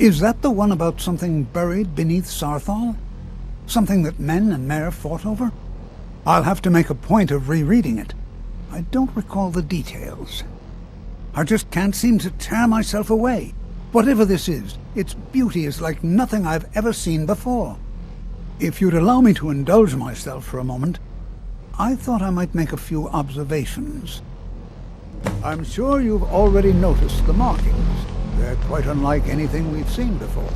Is that the one about something buried beneath Sarthal? Something that men and Mare fought over? I'll have to make a point of rereading it. I don't recall the details. I just can't seem to tear myself away. Whatever this is, its beauty is like nothing I've ever seen before. If you'd allow me to indulge myself for a moment, I thought I might make a few observations. I'm sure you've already noticed the markings. They're quite unlike anything we've seen before.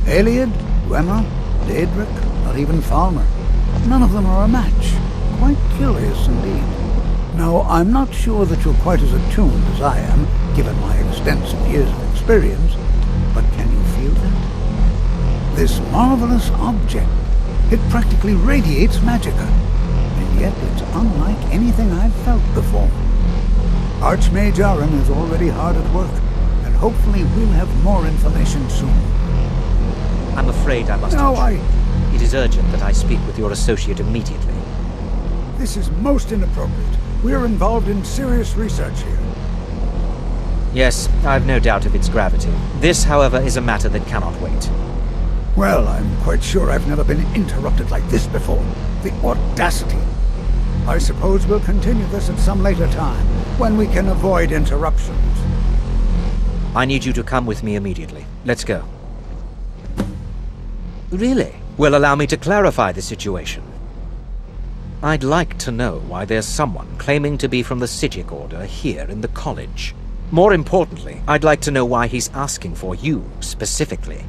Eliad, Dwemer, Daedric, not even Falmer. None of them are a match. Quite curious indeed. Now, I'm not sure that you're quite as attuned as I am, given my extensive years of experience, but can you feel that? This marvelous object, it practically radiates magicka, and yet it's unlike anything I've felt before. Archmage Aaron is already hard at work, and hopefully we'll have more information soon. I'm afraid I must... It is urgent that I speak with your associate immediately. This is most inappropriate. We're involved in serious research here. Yes, I've no doubt of its gravity. This, however, is a matter that cannot wait. Well, I'm quite sure I've never been interrupted like this before. The audacity. I suppose we'll continue this at some later time, when we can avoid interruptions. I need you to come with me immediately. Let's go. Really? Well, allow me to clarify the situation. I'd like to know why there's someone claiming to be from the Psijic Order here in the college. More importantly, I'd like to know why he's asking for you, specifically.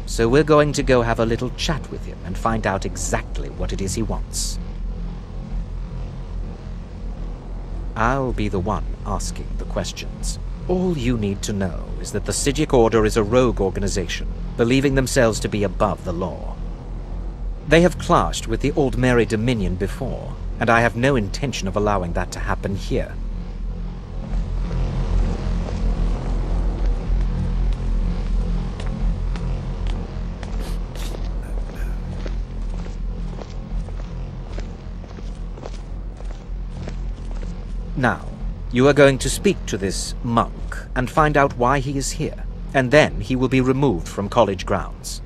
So we're going to go have a little chat with him and find out exactly what it is he wants. I'll be the one asking the questions. All you need to know is that the Psijic Order is a rogue organization, believing themselves to be above the law. They have clashed with the Old Mary Dominion before, and I have no intention of allowing that to happen here. Now, you are going to speak to this monk and find out why he is here, and then he will be removed from college grounds.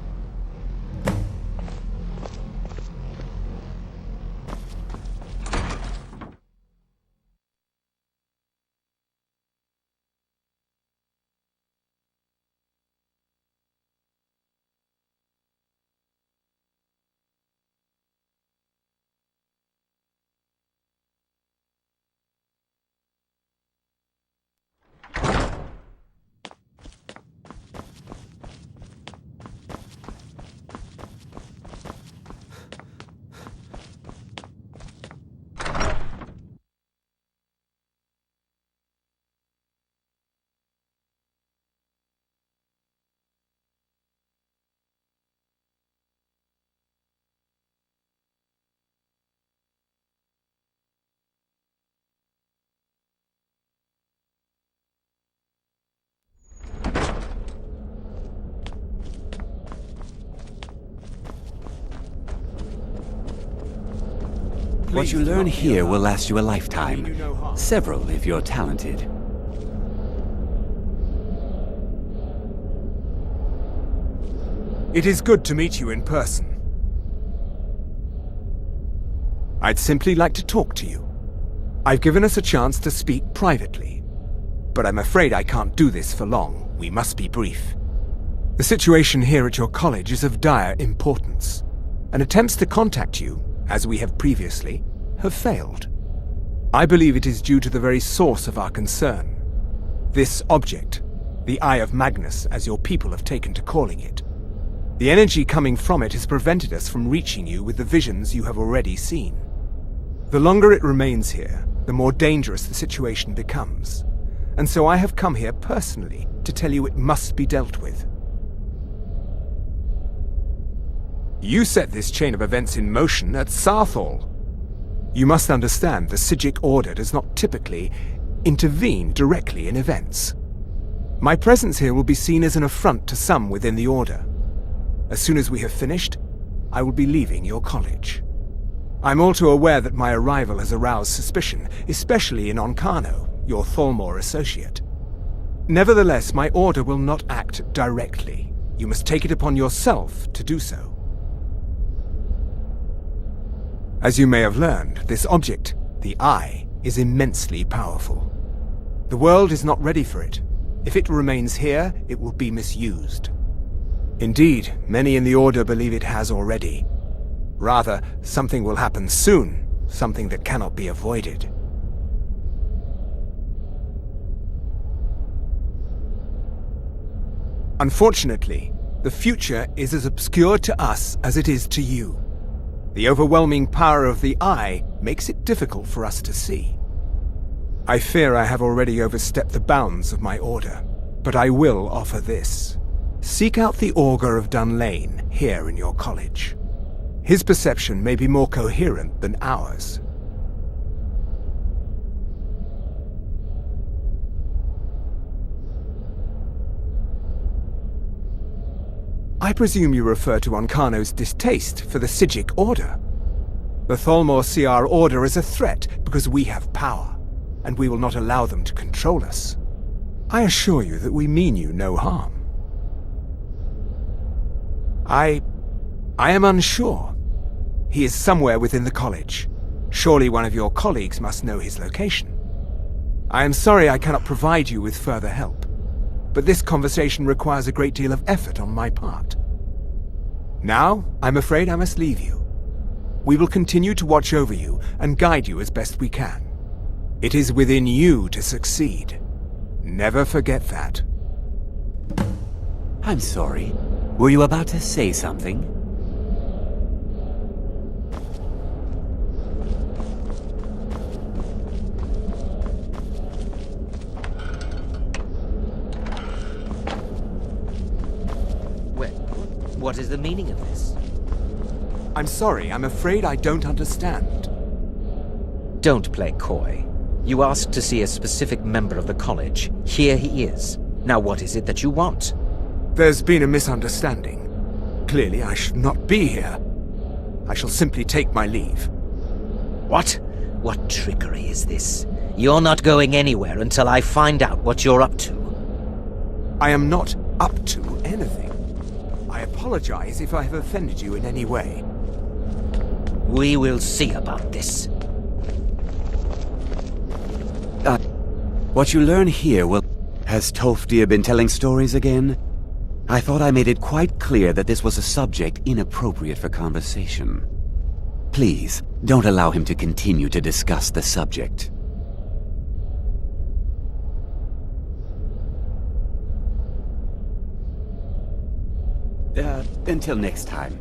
What you learn here will last you a lifetime. Several, if you're talented. It is good to meet you in person. I'd simply like to talk to you. I've given us a chance to speak privately, but I'm afraid I can't do this for long. We must be brief. The situation here at your college is of dire importance, and attempts to contact you, as we have previously, have failed. I believe it is due to the very source of our concern. This object, the Eye of Magnus, as your people have taken to calling it. The energy coming from it has prevented us from reaching you with the visions you have already seen. The longer it remains here, the more dangerous the situation becomes, and so I have come here personally to tell you it must be dealt with. You set this chain of events in motion at Sarthal. You must understand the Psijic Order does not typically intervene directly in events. My presence here will be seen as an affront to some within the Order. As soon as we have finished, I will be leaving your college. I'm all too aware that my arrival has aroused suspicion, especially in Onkano, your Thalmor associate. Nevertheless, my order will not act directly. You must take it upon yourself to do so. As you may have learned, this object, the Eye, is immensely powerful. The world is not ready for it. If it remains here, it will be misused. Indeed, many in the Order believe it has already. Rather, something will happen soon, something that cannot be avoided. Unfortunately, the future is as obscure to us as it is to you. The overwhelming power of the Eye makes it difficult for us to see. I fear I have already overstepped the bounds of my order, but I will offer this. Seek out the Augur of Dunlane here in your college. His perception may be more coherent than ours. I presume you refer to Ancano's distaste for the Psijic Order. The Thalmor see our order as a threat because we have power, and we will not allow them to control us. I assure you that we mean you no harm. I am unsure. He is somewhere within the college. Surely one of your colleagues must know his location. I am sorry I cannot provide you with further help, but this conversation requires a great deal of effort on my part. Now, I'm afraid I must leave you. We will continue to watch over you and guide you as best we can. It is within you to succeed. Never forget that. I'm sorry. Were you about to say something? What is the meaning of this? I'm sorry, I'm afraid I don't understand. Don't play coy. You asked to see a specific member of the college. Here he is. Now what is it that you want? There's been a misunderstanding. Clearly I should not be here. I shall simply take my leave. What? What trickery is this? You're not going anywhere until I find out what you're up to. I am not up to anything. I apologize if I have offended you in any way. We will see about this. What you learn here will... Has Tolfdir been telling stories again? I thought I made it quite clear that this was a subject inappropriate for conversation. Please, don't allow him to continue to discuss the subject. Until next time.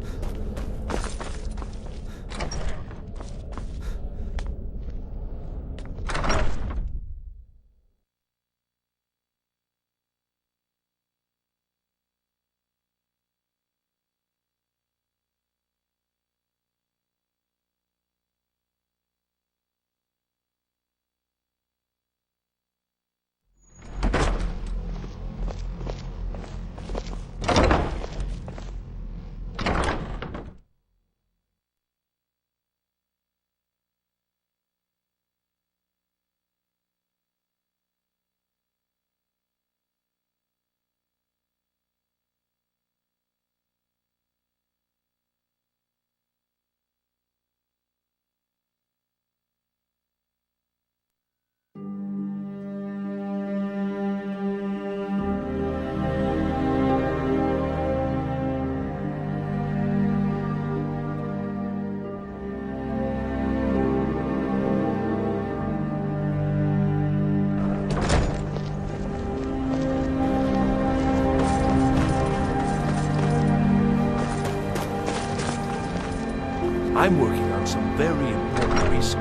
I'm working on some very important research.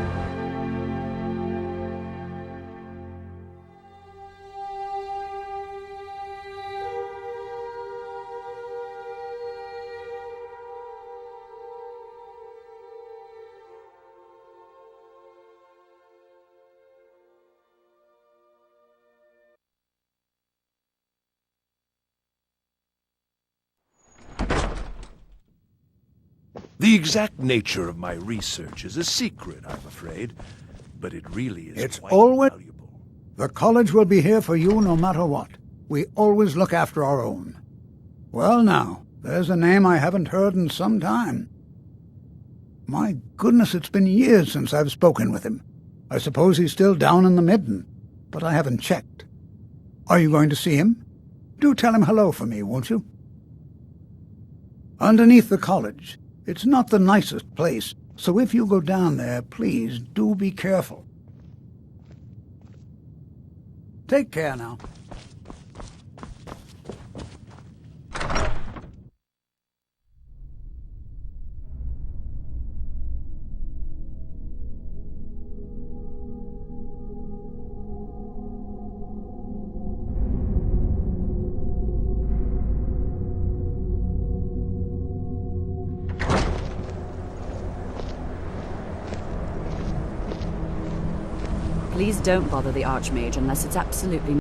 The exact nature of my research is a secret, I'm afraid, but it really is It's quite always... valuable. The college will be here for you no matter what. We always look after our own. Well now, there's a name I haven't heard in some time. My goodness, it's been years since I've spoken with him. I suppose he's still down in the Midden, but I haven't checked. Are you going to see him? Do tell him hello for me, won't you? Underneath the college. It's not the nicest place, so if you go down there, please do be careful. Take care now. Please don't bother the Archmage unless it's absolutely